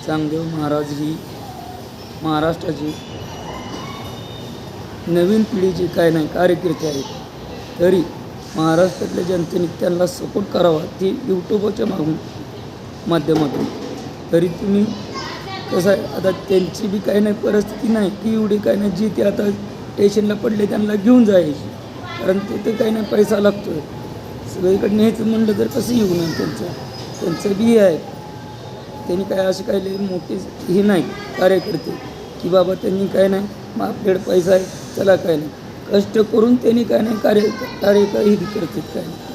चांगदेव महाराज ही महाराष्ट्राची नवीन पिढीचे काय नाही कार्यकर्ते आहेत, तरी महाराष्ट्रातल्या जनतेने त्यांना सपोर्ट करावा ती यूट्यूबच्या माध्यमातून. तरी तुम्ही कसं आहे, आता त्यांची बी काही नाही परिस्थिती नाही की एवढी काही नाही जी ते आता स्टेशनला पडले त्यांना घेऊन जायची, कारण तिथे काही नाही पैसा लागतो आहे. सगळीकडे न्यायचं म्हणलं तर कसं येऊ नये, त्यांचं बी आहे. त्यांनी काय असे काही मोठे हे नाही कार्यकर्ते की बाबा त्यांनी काय नाही मग आपल्याकडे पैसा आहे चला काय नाही, कष्ट करून त्यांनी काय नाही कार्य हे करतात काय नाही.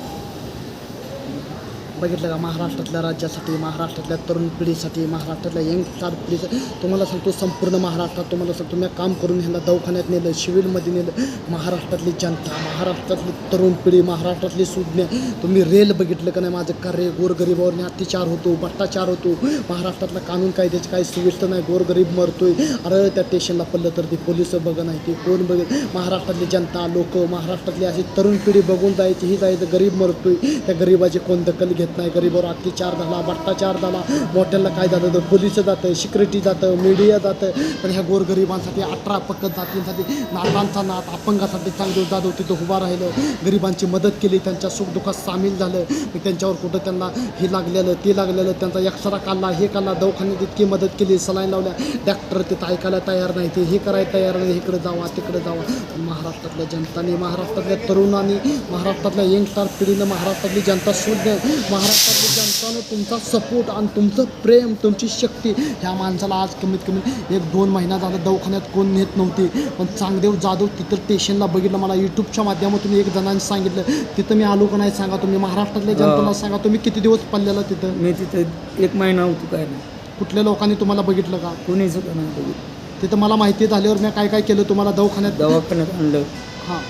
बघितलं का, महाराष्ट्रातल्या राज्यासाठी, महाराष्ट्रातल्या तरुण पिढीसाठी, महाराष्ट्रातल्या यंग स्टार पिढीसाठी तुम्हाला सांगतो संपूर्ण महाराष्ट्रात तुम्हाला सांगतो मी काम करून ह्याला दवाखान्यात नेलं, सिव्हिलमध्ये नेलं. महाराष्ट्रातली जनता, महाराष्ट्रातली तरुण पिढी, महाराष्ट्रातली सुज्ञ, तुम्ही रेल बघितलं का नाही, माझं कार्य गोरगरीबावरने अत्याचार होतो, भ्रष्टाचार होतो, महाराष्ट्रातला कानून कायद्याची काही सुविधा नाही, गोरगरीब मरतोय. अरे त्या स्टेशनला पडलं तर ते पोलिस बघा नाही, ते कोण बघत. महाराष्ट्रातली जनता, लोक, महाराष्ट्रातली अशी तरुण पिढी बघून जायची, ही जायचं गरीब मरतोय, त्या गरीबाची कोण दखल घेत नाही. गरीबावर अत्याचार झाला, भ्रष्टाचार झाला, मोठ्याला काय जातं तर पोलिस जातं, सिक्युरिटी जातं, मीडिया जातं. पण ह्या गोरगरिबांसाठी 18 पक्कत जातींसाठी, नातांचा नात, अपंगासाठी चांगदेव जाधव तिथं उभा राहिलं, गरिबांची मदत केली, त्यांच्या सुखदुःखात सामील झालं. त्यांच्यावर कुठं त्यांना हे लागलेलं ते लागलेलं, त्यांचा एक्सरा काढला, हे काढला, दवाखान्यात इतकी मदत केली, सलाईन लावल्या. डॉक्टर तिथं ऐकायला तयार नाही, ते हे करायला तयार नाही, इकडे जावा तिकडे जावा. महाराष्ट्रातल्या जनताने, महाराष्ट्रातल्या तरुणांनी, महाराष्ट्रातल्या यंगस्टार पिढीनं, महाराष्ट्रातली जनता शोध, महाराष्ट्रातली जनतानं तुमचा सपोर्ट आणि तुमचं प्रेम, तुमची शक्ती ह्या माणसाला आज कमीत कमी 1-2 महिना झाला दवाखान्यात कोण नेत नव्हते. पण चांगदेव जाधव तिथं स्टेशनला बघितलं, मला यूट्यूबच्या माध्यमातून एक जणांनी सांगितलं, तिथं मी आलो का नाही सांगा तुम्ही, महाराष्ट्रातल्या जनतेला सांगा. तुम्ही किती दिवस पडलेला तिथं? मी तिथे 1 महिना होतो काय नाही. कुठल्या लोकांनी तुम्हाला बघितलं का? कोणी सुद्धा नाही बघितलं. तिथं मला माहिती झाल्यावर मी काय काय केलं, तुम्हाला दवाखान्यात आणलं. हां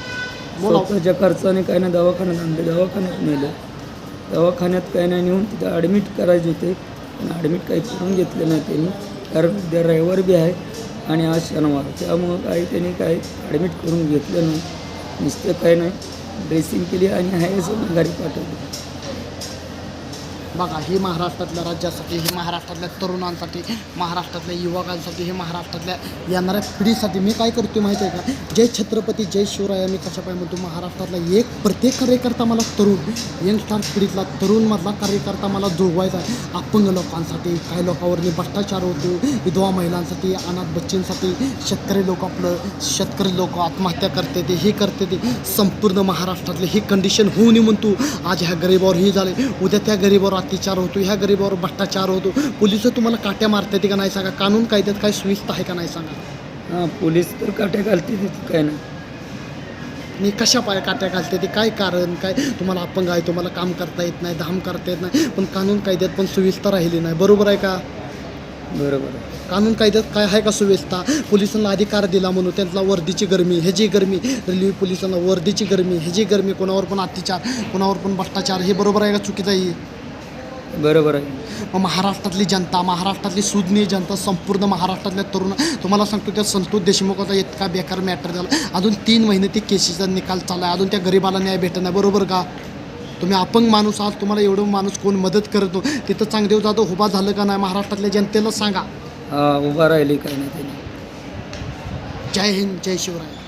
बोला. स्वतःच्या खर्चाने काय नाही दवाखान्यात आणलं, दवाखान्यात नेलं. दवाखान्यात काही नाही नेऊन तिथं ॲडमिट करायचे होते, पण ॲडमिट काही करून घेतलं नाही त्यांनी, कारण उद्या रविवार बी आहे आणि आज शनिवार, त्यामुळं काही त्यांनी काही ॲडमिट करून घेतलं नाही. नुसतं काही नाही ड्रेसिंग केली आणि आहे असं घरी पाठवलं. बघा, ही महाराष्ट्रातल्या राज्यासाठी, ही महाराष्ट्रातल्या तरुणांसाठी, महाराष्ट्रातल्या युवकांसाठी, हे महाराष्ट्रातल्या येणाऱ्या पिढीसाठी मी काय करतो माहिती आहे का? जय छत्रपती जय शिवराय मी कशा पाय म्हणतो. महाराष्ट्रातला प्रत्येक कार्यकर्ता मला तरुण, यंगस्टार पिढीतला तरुणमधला कार्यकर्ता मला जोडवायचा आहे. अपंग लोकांसाठी, काही लोकांवरती भ्रष्टाचार होतो, विधवा महिलांसाठी, अनाथ बच्चींसाठी, शेतकरी लोक आत्महत्या करते ते, हे करते ते. संपूर्ण महाराष्ट्रातले ही कंडिशन होऊ नये म्हणतो. आज ह्या गरिबावर हे झाले, उद्या त्या गरिबावर अत्याचार होतो, ह्या गरिबावर भ्रष्टाचार होतो. पोलिस तुम्हाला काट्या मारते का नाही सांगा? कानून कायद्यात काय सुविधा आहे का नाही सांगा? हां, पोलीस तर काट्या घालते तिथे काय नाही. मी कशा पाय काट्या घालते ते काय कारण काय? तुम्हाला अपंग आहे, तुम्हाला काम करता येत नाही, धाम करता येत नाही, पण कानून कायद्यात पण सुविधा राहिली नाही. बरोबर आहे का? बरोबर आहे. कानून कायद्यात काय आहे का सुव्यवस्था? पोलिसांना अधिकार दिला म्हणून त्यांना वर्दीची गरमी, ह्याची गरमी, रेल्वे पोलिसांना वर्दीची गरमी, ह्याची गरमी, कोणावर पण अत्याचार, कोणावर पण भ्रष्टाचार, हे बरोबर आहे का चुकीचं आहे? बरोबर आहे. मग महाराष्ट्रातली जनता, महाराष्ट्रातली सुज्ञ जनता, संपूर्ण महाराष्ट्रातल्या तरुण, तुम्हाला सांगतो त्या संतोष देशमुखाचा इतका बेकार मॅटर झाला, अजून 3 महिने ते केसीचा निकाल चालला आहे, अजून त्या गरिबाला न्याय भेटत नाही. बरोबर का? तुम्ही अपंग माणूस आहात, तुम्हाला एवढं माणूस कोण मदत करतो, तिथं चांगदेव जाधव उभा झालं का नाही? महाराष्ट्रातल्या जनतेला सांगा. उभा राहिली काय नाही त्यांनी. जय हिंद, जय शिवराय.